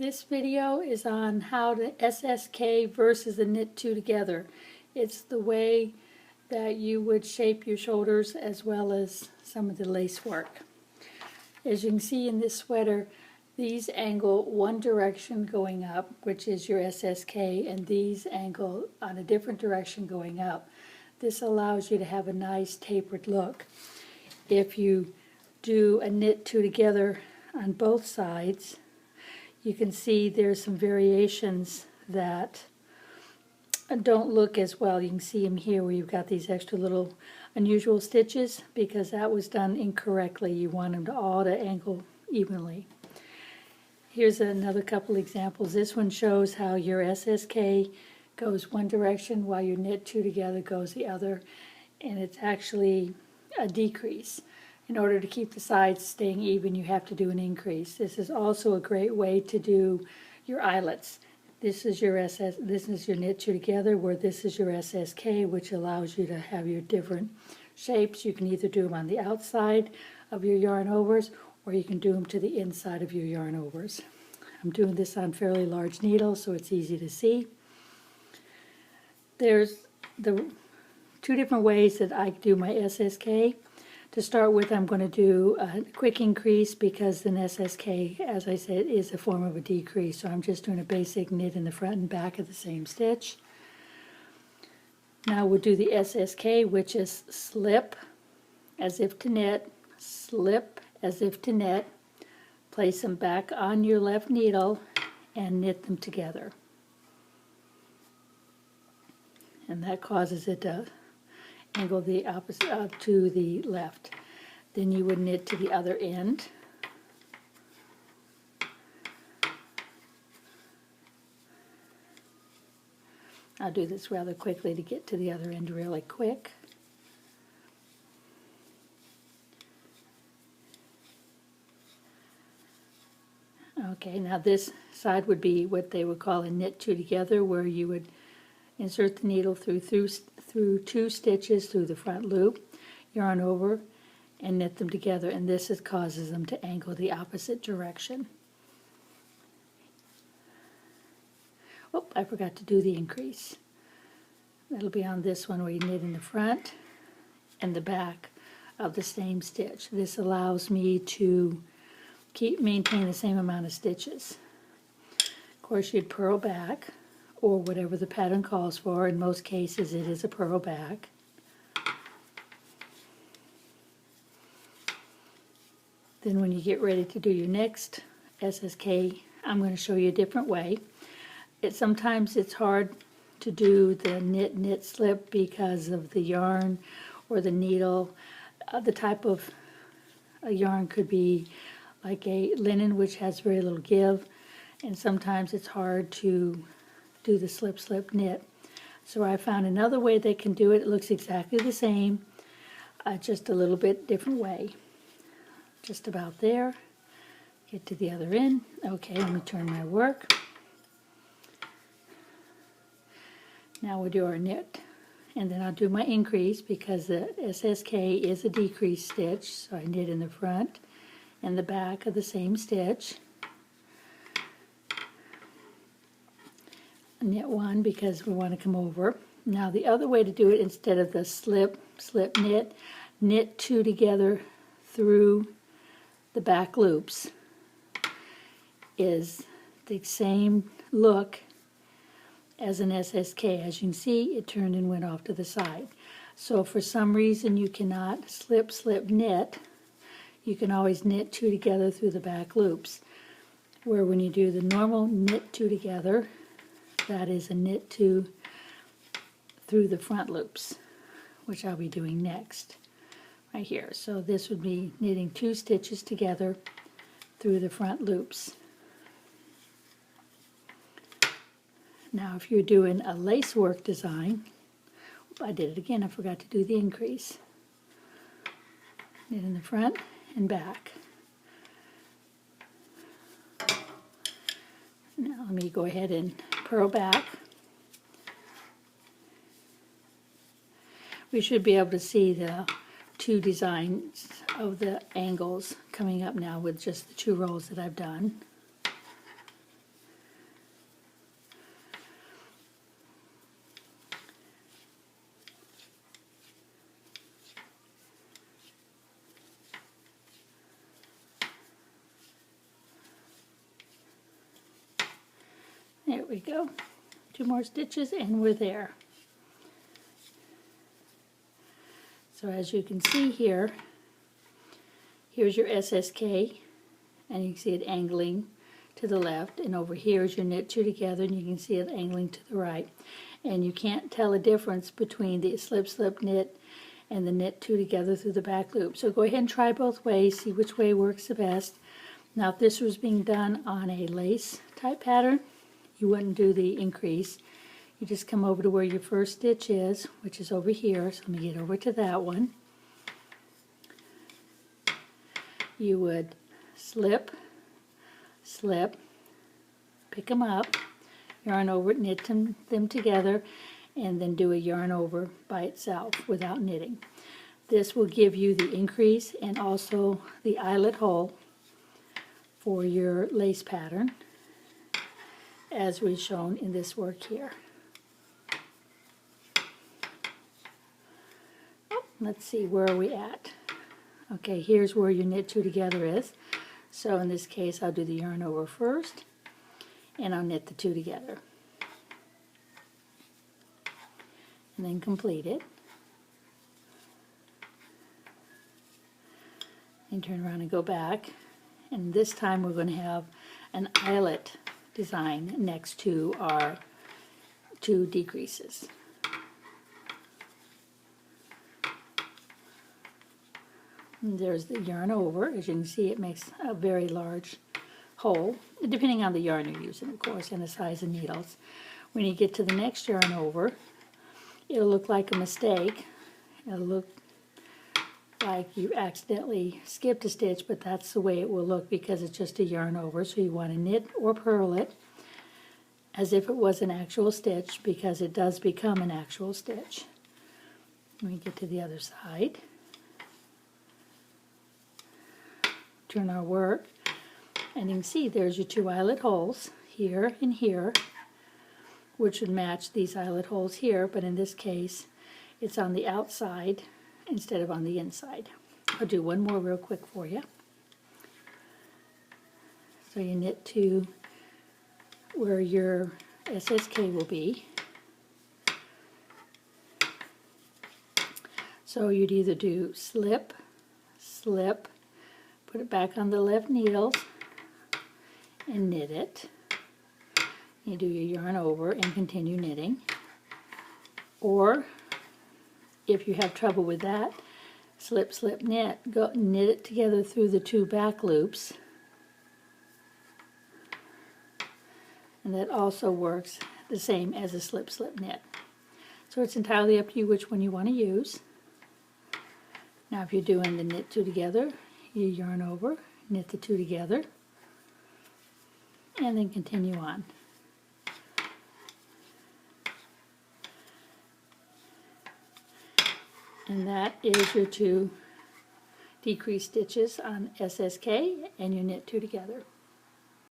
This video is on how to SSK versus the knit two together. It's the way that you would shape your shoulders as well as some of the lace work. As you can see in this sweater, these angle one direction going up, which is your SSK, and these angle on a different direction going up. This allows you to have a nice tapered look. If you do a knit two together on both sides, you can see there's some variations that don't look as well. You can see them here where you've got these extra little unusual stitches because that was done incorrectly. You want them to all to angle evenly. Here's another couple examples. This one shows how your SSK goes one direction while your knit two together goes the other, and it's actually a decrease. In order to keep the sides staying even, you have to do an increase. This is also a great way to do your eyelets. This is your knit two together, where this is your SSK, which allows you to have your different shapes. You can either do them on the outside of your yarn overs, or you can do them to the inside of your yarn overs. I'm doing this on fairly large needles, so it's easy to see. There's the two different ways that I do my SSK. To start with, I'm going to do a quick increase because an SSK, as I said, is a form of a decrease. So I'm just doing a basic knit in the front and back of the same stitch. Now we'll do the SSK, which is slip as if to knit, slip as if to knit, place them back on your left needle and knit them together. And that causes it to angle the opposite to the left. Then you would knit to the other end. I'll do this rather quickly to get to the other end really quick. Okay, now this side would be what they would call a knit two together, where you would insert the needle through two stitches through the front loop, yarn over, and knit them together, and this causes them to angle the opposite direction. Oh, I forgot to do the increase. That'll be on this one where you knit in the front and the back of the same stitch. This allows me to maintain the same amount of stitches. Of course, you'd purl back, or whatever the pattern calls for. In most cases it is a purl back. Then when you get ready to do your next SSK, I'm going to show you a different way. Sometimes it's hard to do the knit slip because of the yarn or the needle. The type of a yarn could be like a linen, which has very little give, and sometimes it's hard to do the slip knit. So I found another way they can do it. It looks exactly the same, just a little bit different way. Just about there. Get to the other end. Okay, let me turn my work. Now we'll do our knit, and then I'll do my increase because the SSK is a decrease stitch, so I knit in the front and the back of the same stitch. Knit one because we want to come over. Now the other way to do it, instead of the slip knit, knit two together through the back loops, is the same look as an SSK. As you can see, it turned and went off to the side. So if for some reason you cannot slip knit, you can always knit two together through the back loops, where when you do the normal knit two together, that is a knit two through the front loops, which I'll be doing next right here. So this would be knitting two stitches together through the front loops. Now if you're doing a lace work design, I did it again, I forgot to do the increase. Knit in the front and back. Now let me go ahead and purl back. We should be able to see the two designs of the angles coming up now with just the two rows that I've done. There we go. 2 more stitches and we're there. So as you can see here, here's your SSK, and you can see it angling to the left, and over here is your knit 2 together, and you can see it angling to the right. And you can't tell a difference between the slip slip knit and the knit 2 together through the back loop. So go ahead and try both ways, see which way works the best. Now if this was being done on a lace type pattern, you wouldn't do the increase. You just come over to where your first stitch is, which is over here. So let me get over to that one. You would slip, slip, pick them up, yarn over, knit them together, and then do a yarn over by itself without knitting. This will give you the increase and also the eyelet hole for your lace pattern, as we've shown in this work here. Let's see, where are we at? Okay, here's where your knit 2 together is. So in this case, I'll do the yarn over first, and I'll knit the 2 together. And then complete it. And turn around and go back. And this time we're going to have an eyelet design next to our 2 decreases. And there's the yarn over. As you can see, it makes a very large hole, depending on the yarn you're using, of course, and the size of needles. When you get to the next yarn over, it'll look like a mistake. It'll look like you accidentally skipped a stitch, but that's the way it will look because it's just a yarn over. So you want to knit or purl it as if it was an actual stitch, because it does become an actual stitch. Let me get to the other side. Turn our work, and you can see there's your 2 eyelet holes here and here, which would match these eyelet holes here, but in this case it's on the outside instead of on the inside. I'll do one more real quick for you. So you knit to where your SSK will be. So you'd either do slip, slip, put it back on the left needles and knit it. You do your yarn over and continue knitting. Or if you have trouble with that, slip, slip, knit. Go knit it together through the 2 back loops. And that also works the same as a slip, slip, knit. So it's entirely up to you which one you want to use. Now if you're doing the knit 2 together, you yarn over, knit the 2 together, and then continue on. And that is your 2 decrease stitches on SSK, and you knit 2 together.